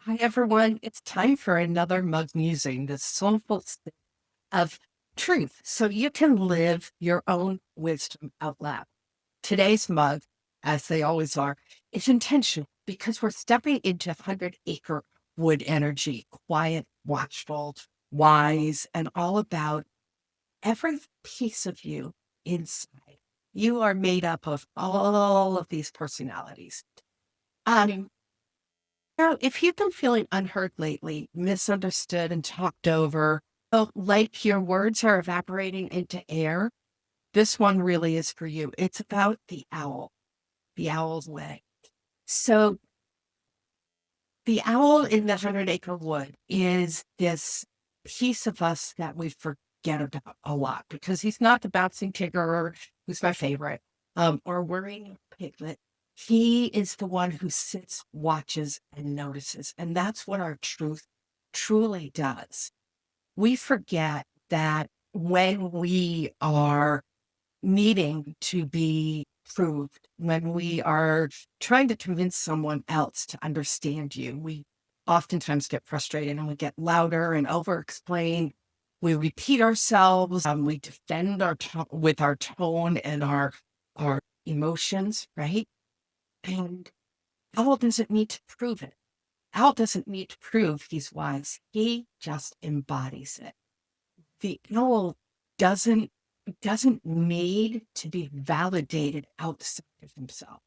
Hi, everyone. It's time for another mug musing, the soulful sip of truth, so you can live your own wisdom out loud. Today's mug, as they always are, is intentional because we're stepping into 100-acre wood energy, quiet, watchful, wise, and all about every piece of you inside. You are made up of all of these personalities. Um, Now, if you've been feeling unheard lately, misunderstood and talked over, like your words are evaporating into air, this one really is for you. It's about the owl's way. So, the owl in the 100-acre wood is this piece of us that we forget about a lot because he's not the bouncing tiger, who's my favorite, or worrying piglet. He is the one who sits, watches, and notices. And that's what our truth truly does. We forget that when we are needing to be proved, when we are trying to convince someone else to understand you, we oftentimes get frustrated and we get louder and over explain. We repeat ourselves. We defend with our tone and our emotions, right? And Owl doesn't need to prove it. Owl doesn't need to prove he's wise. He just embodies it. The owl doesn't doesn't need to be validated outside of himself.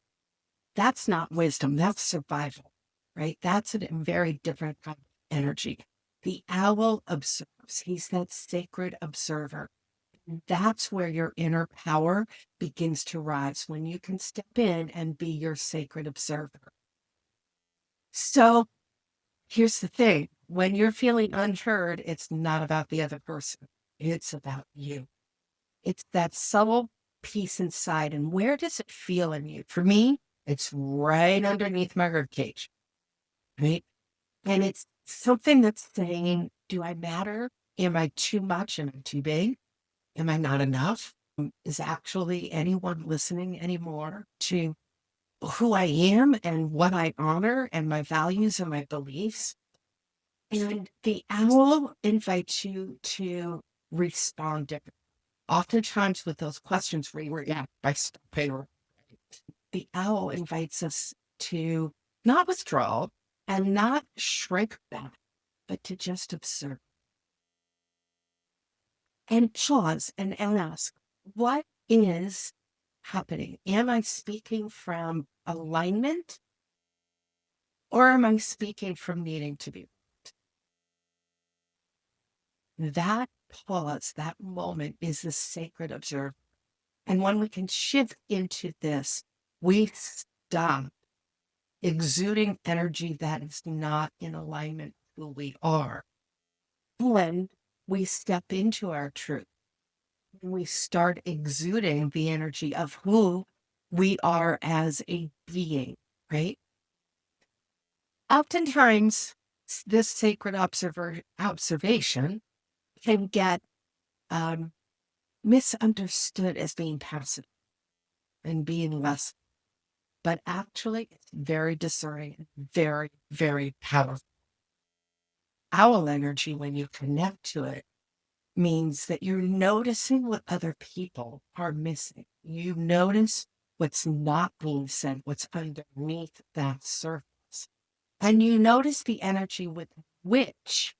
That's not wisdom. That's survival, right? That's a very different kind of energy. The owl observes. He's that sacred observer. That's where your inner power begins to rise, when you can step in and be your sacred observer. So here's the thing. When you're feeling unheard, it's not about the other person. It's about you. It's that subtle piece inside. And where does it feel in you? For me, it's right underneath my rib cage, right? And it's something that's saying, do I matter? Am I too much? Am I too big? Am I not enough? Is actually anyone listening anymore to who I am and what I honor and my values and my beliefs? And the owl invites you to respond differently. Oftentimes with those questions we react by stopping. The owl invites us to not withdraw and not shrink back, but to just observe and pause and ask, what is happening? Am I speaking from alignment, or am I speaking from needing to be? That pause, that moment is the sacred observer. And when we can shift into this, we stop exuding energy that is not in alignment with who we are. When we step into our truth, we start exuding the energy of who we are as a being, right? Oftentimes, this sacred observation can get um, misunderstood as being passive and being less, but actually, it's very discerning, very, very powerful. Owl energy, when you connect to it, means that you're noticing what other people are missing. You notice what's not being said, what's underneath that surface. And you notice the energy with which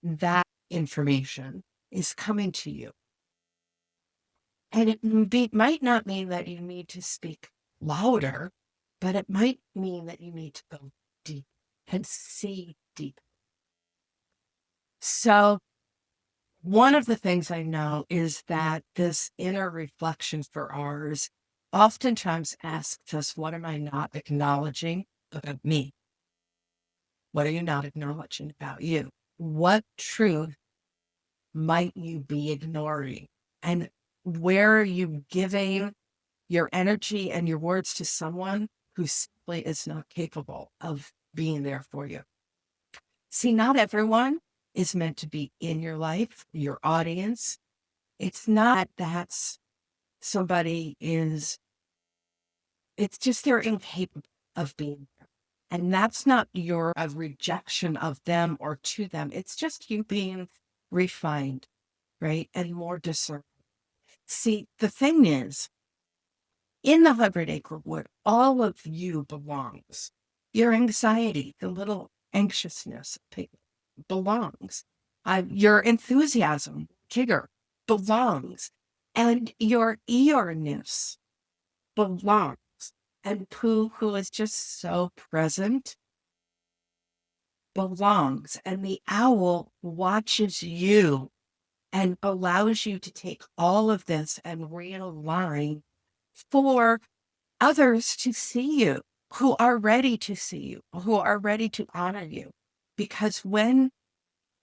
that information is coming to you. And it might not mean that you need to speak louder, but it might mean that you need to go deep and see deep. So, one of the things I know is that this inner reflection for ours oftentimes asks us, what am I not acknowledging about me? What are you not acknowledging about you? What truth might you be ignoring? And where are you giving your energy and your words to someone who simply is not capable of being there for you? See, not everyone is meant to be in your life, your audience. It's not that somebody is, it's just they're incapable of being there. And that's not your a rejection of them or to them. It's just you being refined, right? And more discerning. See, the thing is, in the 100-acre wood, all of you belongs. Your anxiety, the little anxiousness belongs. Your enthusiasm, Tigger, belongs. And your earness belongs. And Pooh, who is just so present, belongs. And the owl watches you and allows you to take all of this and realign for others to see you, who are ready to see you, who are ready to honor you. Because when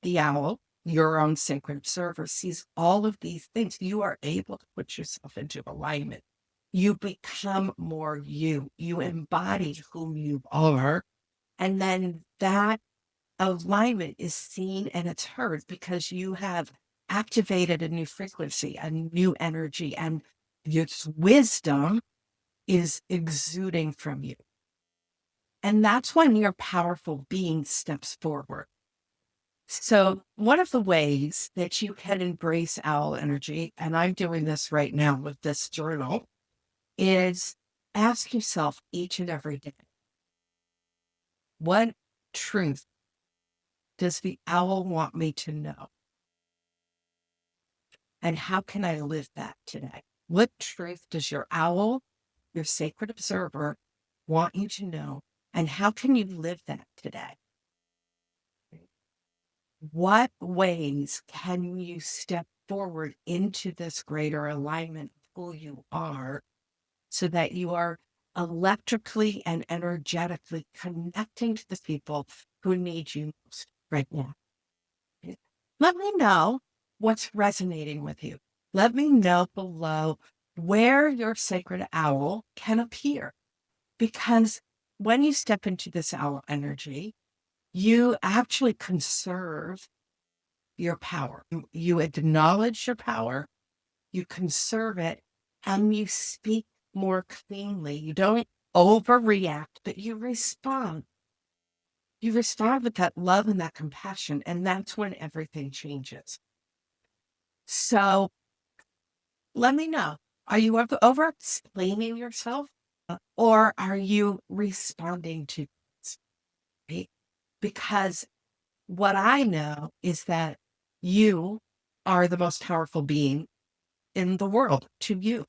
the owl, your own sacred observer, sees all of these things, you are able to put yourself into alignment. You become more you. You embody who you are. And then that alignment is seen and it's heard because you have activated a new frequency, a new energy, and your wisdom is exuding from you. And that's when your powerful being steps forward. So, one of the ways that you can embrace owl energy, and I'm doing this right now with this journal, is ask yourself each and every day, what truth does the owl want me to know? And how can I live that today? What truth does your owl, your sacred observer, want you to know? And how can you live that today? What ways can you step forward into this greater alignment of who you are so that you are electrically and energetically connecting to the people who need you most right now? Let me know what's resonating with you. Let me know below where your sacred owl can appear. Because when you step into this owl energy, you actually conserve your power. You acknowledge your power, you conserve it, and you speak more cleanly. You don't overreact, but you respond. You respond with that love and that compassion, and that's when everything changes. So let me know. Are you over explaining yourself? Or are you responding to this? Right? Because what I know is that you are the most powerful being in the world to you.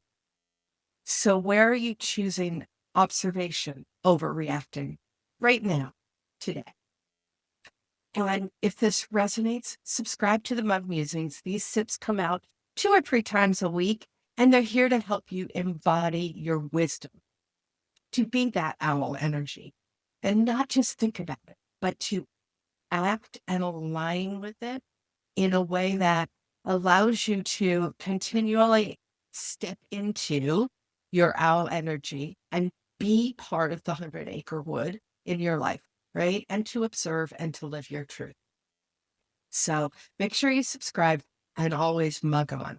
So where are you choosing observation over reacting right now, today? And if this resonates, subscribe to the Mug Musings. These sips come out 2 or 3 times a week, and they're here to help you embody your wisdom, to be that owl energy, and not just think about it, but to act and align with it in a way that allows you to continually step into your owl energy and be part of the 100-acre wood in your life, right? And to observe and to live your truth. So make sure you subscribe and always mug on.